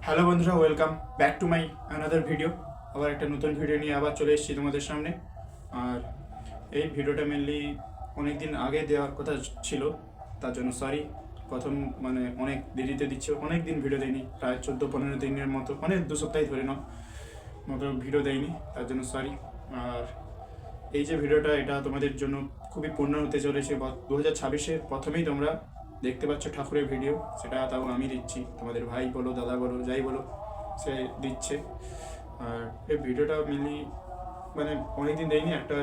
Hello বন্ধুরা, welcome back to my another video. আবার একটা নতুন ভিডিও নিয়ে আবার চলে এসেছি তোমাদের সামনে। আর এই ভিডিওটা মেনলি অনেক দিন আগে দেওয়ার কথা ছিল, তার জন্য সরি। প্রথম অনেক দেরিতে দিচ্ছে, অনেক দিন ভিডিও দেয়নি, প্রায় 14-15 দিনের মতো, 2 সপ্তাহ ধরে মতো ভিডিও দেয়নি, তার জন্য সরি। আর এই যে ভিডিওটা, এটা তোমাদের জন্য খুবই পূর্ণ হতে চলেছে। 2026-এর প্রথমেই তোমরা দেখতে পাচ্ছ ঠাকুরের ভিডিও, সেটা তাও আমি দিচ্ছি, তোমাদের ভাই বলো, দাদা বলো, যাই বলো, সে দিচ্ছে। আর এই ভিডিওটা মেনলি অনেকদিন দেয়নি, একটা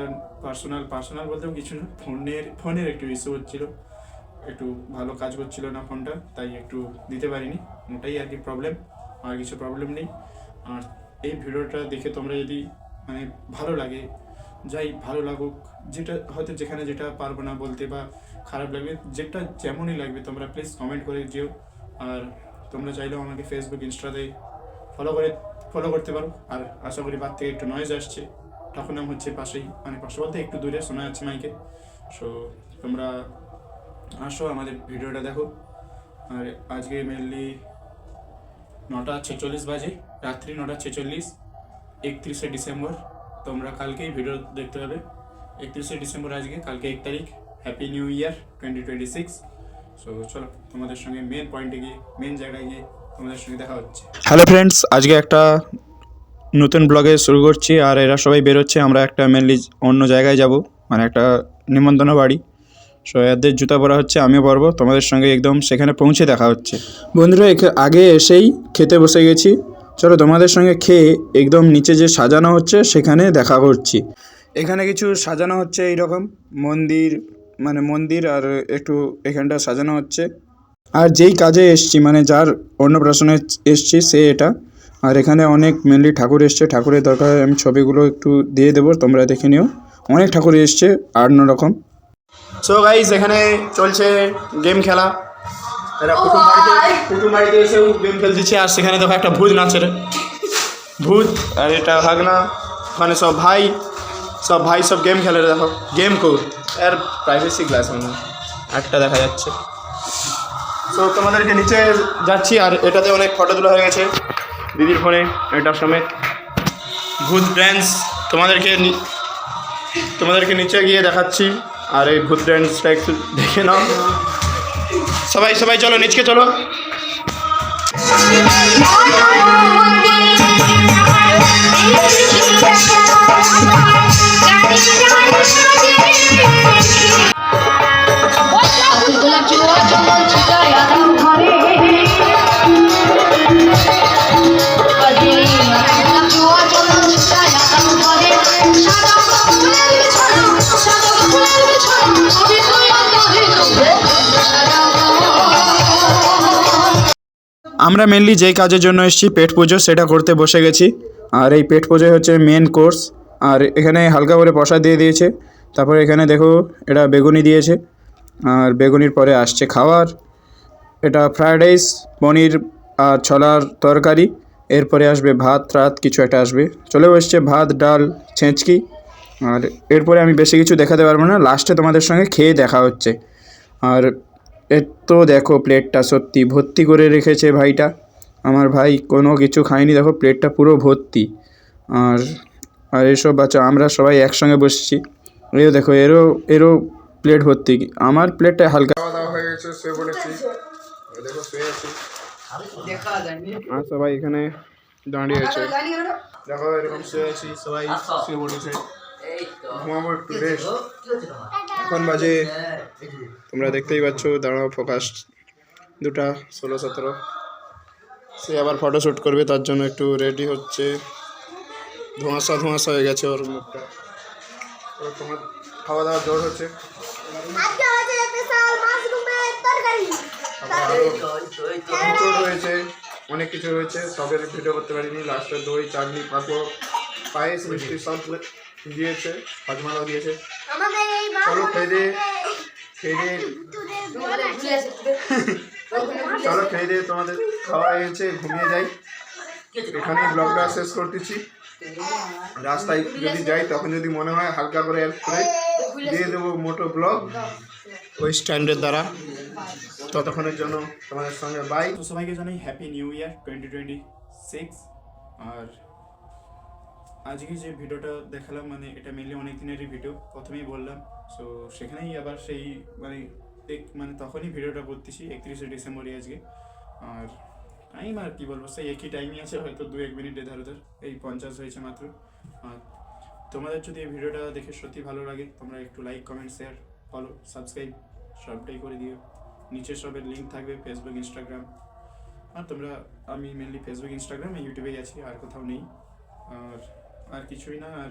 পার্সোনাল বলতেও কিছু না, ফোনের একটু ইস্যু হচ্ছিলো, একটু ভালো কাজ করছিল না ফোনটা, তাই একটু দিতে পারিনি, ওটাই আর কি প্রবলেম, আর কিছু প্রবলেম নেই। আর এই ভিডিওটা দেখে তোমরা যদি ভালো লাগে, যাই ভালো লাগুক, যেটা হয়তো যেখানে যেটা পারবো না বলতে বা খারাপ লাগবে, যেটা যেমনই লাগবে তোমরা প্লিজ কমেন্ট করে দিও। আর তোমরা চাইলেও আমাকে ফেসবুক, ইনস্টাতে ফলো করতে পারো। আর আশা করি বাদ থেকে একটু নয়েজ আসছে, ঠাকুর নাম হচ্ছে পাশেই, পাশে বলতে একটু দূরে শোনা যাচ্ছে মাইকে। সো তোমরা আসো, আমাদের ভিডিওটা দেখো। আর আজকে মেনলি 9:46 বাজে, রাত্রি 9:46, 31শে ডিসেম্বর। তোমরা কালকেই ভিডিও দেখতে পাবে। 31শে ডিসেম্বর আজকে, কালকে 1 তারিখ। Happy new year 2026। সো চলো তোমাদের সঙ্গে মেন জায়গায় গিয়ে তোমাদের সঙ্গে দেখা হচ্ছে। হ্যালো ফ্রেন্ডস, আজকে একটা নতুন ব্লগে শুরু করছি। আর এরা সবাই বেরোচ্ছে, আমরা একটা মেনলি অন্য জায়গায় যাব, একটা নিমন্ত্রণ বাড়ি। সো এদের জুতা পরা হচ্ছে, আমিও পরবো, তোমাদের সঙ্গে একদম সেখানে পৌঁছে দেখা হচ্ছে। বন্ধুরা, আগে এসেই খেতে বসে গেছি, চলো তোমাদের সঙ্গে খেয়ে একদম নিচে যে সাজানো হচ্ছে সেখানে দেখা করছি। এখানে কিছু সাজানো হচ্ছে, এইরকম মন্দির আর একটু এখানটা সাজানো হচ্ছে। আর যেই কাজে এসছি, যার অন্নপ্রাশনে এসছি সে এটা। আর এখানে অনেক মেনলি ঠাকুর এসছে, ঠাকুরের দরকার আমি ছবিগুলো একটু দিয়ে দেবো, তোমরা দেখে নিও। অনেক ঠাকুর এসছে, 8-9 রকম। সো গাইস, এখানে চলছে গেম খেলা। এরা কুটুম বাড়িতে এসেও গেম খেলতেছে। আর সেখানে দেখো একটা ভূত নাচে রে, ভূত। আর এটা ভাগনা, ওখানে সব ভাই সব গেম খেলে। দেখো গেম কোড এর প্রাইভেসি গ্লাস একটা দেখা যাচ্ছে। সো তোমাদেরকে নিচে যাচ্ছি। আর এটাতে অনেক ফটো তোলা হয়ে গেছে দিদির ফোনে, এটা সমেত। ভূত ড্যান্স তোমাদেরকে নিচে গিয়ে দেখাচ্ছি। আর এই ভূত ড্যান্সটা একটু দেখে নাও। সবাই চলো, নিচকে চলো। আমরা মেনলি যেই কাজের জন্য এসেছি, পেট পুজো, সেটা করতে বসে গেছি। আর এই পেট পুজো হচ্ছে মেন কোর্স। আর এখানে হালকা করে প্রসাদ দিয়ে দিয়েছে। তারপরে এখানে দেখো, এটা বেগুনি দিয়েছে। আর বেগুনির পরে আসছে খাবার, এটা ফ্রায়েড রাইস, পনির আর ছোলার তরকারি। এরপরে আসবে ভাত কিছু একটা আসবে, চলেও এসছে ভাত, ডাল, ছেঁচকি। আর এরপরে আমি বেশি কিছু দেখাতে পারবো না, লাস্টে তোমাদের সঙ্গে খেয়ে দেখা হচ্ছে। আর তো দেখো প্লেটটা সত্যি ভর্তি করে রেখেছে ভাইটা, আমার ভাই কোনো কিছু খায়নি, দেখো প্লেটটা পুরো ভর্তি। আর এসব বাচ্চা আমরা সবাই একসঙ্গে বসছি, দেখো এরও প্লেট ভর্তি। আমার প্লেটটা হালকা খাওয়া দাওয়া হয়ে গেছে, শুয়ে পড়েছি। দেখো শুয়ে আছি, আর সবাই এখানে দাঁড়িয়ে আছে। দেখো এরকম শুয়ে আছি, সবাই শুয়ে পড়েছে, ঘুমাবো একটু রেস্ট। এখন বাজে, তোমরা দেখতেই পাচ্ছ, দাঁড়াও ফোকাস, 2টা 16-17। সে আবার ফটোশ্যুট করবে, তার জন্য একটু রেডি হচ্ছে। ধোঁয়াশা হয়ে গেছে ওর মুখটা। তোমার খাওয়া দাওয়া জোর হচ্ছে। রয়েছে, অনেক কিছু রয়েছে, সবের ভিডিও করতে পারিনি। লাস্টে দই, চাটনি, পাঁপড়, পায়েস, মিষ্টি সব দিয়েছে, হজমালাও দিয়েছে। চলো খেয়ে দিয়ে তোমাদের খাওয়া হয়ে গেছে, ঘুমিয়ে যাই। এখানেই ব্লগটা শেষ করতেছি। রাস্তায় যদি যাই, তখন যদি মনে হয় হালকা করে দিয়ে দেবো মোটো ব্লগ। ওই স্ট্যান্ডের দ্বারা। ততক্ষণের জন্য তোমাদের সঙ্গে বাই। তো সবাইকে জানাই হ্যাপি নিউ ইয়ার 2026। আর আজকে যে ভিডিওটা দেখালাম মানে এটা মেনলি অনেক দিনেরই ভিডিও, প্রথমেই বললাম। সো সেখানেই আবার সেই মানে তখনই ভিডিওটা করতেছি 31শে ডিসেম্বরই আজকে। আর টাইম আর কি বলবো, সেই একই টাইমই আছে, হয়তো 2-1 মিনিট এধার ওধার, এই 50 হয়েছে মাত্র। আর তোমাদের যদি এই ভিডিওটা দেখে সত্যি ভালো লাগে, তোমরা একটু like, comment, share, follow, subscribe সবটাই করে দিও। নিচে সবের লিঙ্ক থাকবে, ফেসবুক, ইনস্টাগ্রাম। আর আমি মেনলি ফেসবুক, ইনস্টাগ্রাম, ইউটিউবেই আছি, আর কোথাও নেই। আর কিছুই না। আর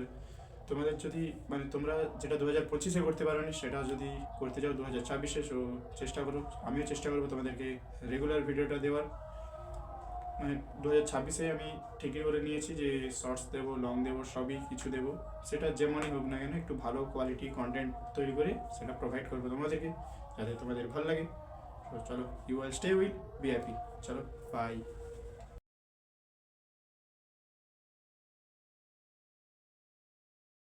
তোমাদের যদি মানে তোমরা যেটা 2025-এ করতে পারোনি সেটা যদি করতে চাও 2026-এ, সো চেষ্টা করো, আমিও চেষ্টা করবো তোমাদেরকে রেগুলার ভিডিওটা দেওয়ার। মানে 2026-এ আমি ঠিকই করে নিয়েছি যে শর্টস দেবো, লং দেবো, সবই কিছু দেবো, সেটা যেমনই হোক না কেন একটু ভালো কোয়ালিটি কন্টেন্ট তৈরি করে সেটা প্রোভাইড করবো তোমাদেরকে, যাতে তোমাদের ভালো লাগে। তো চলো, you will stay will be happy. চলো, বাই।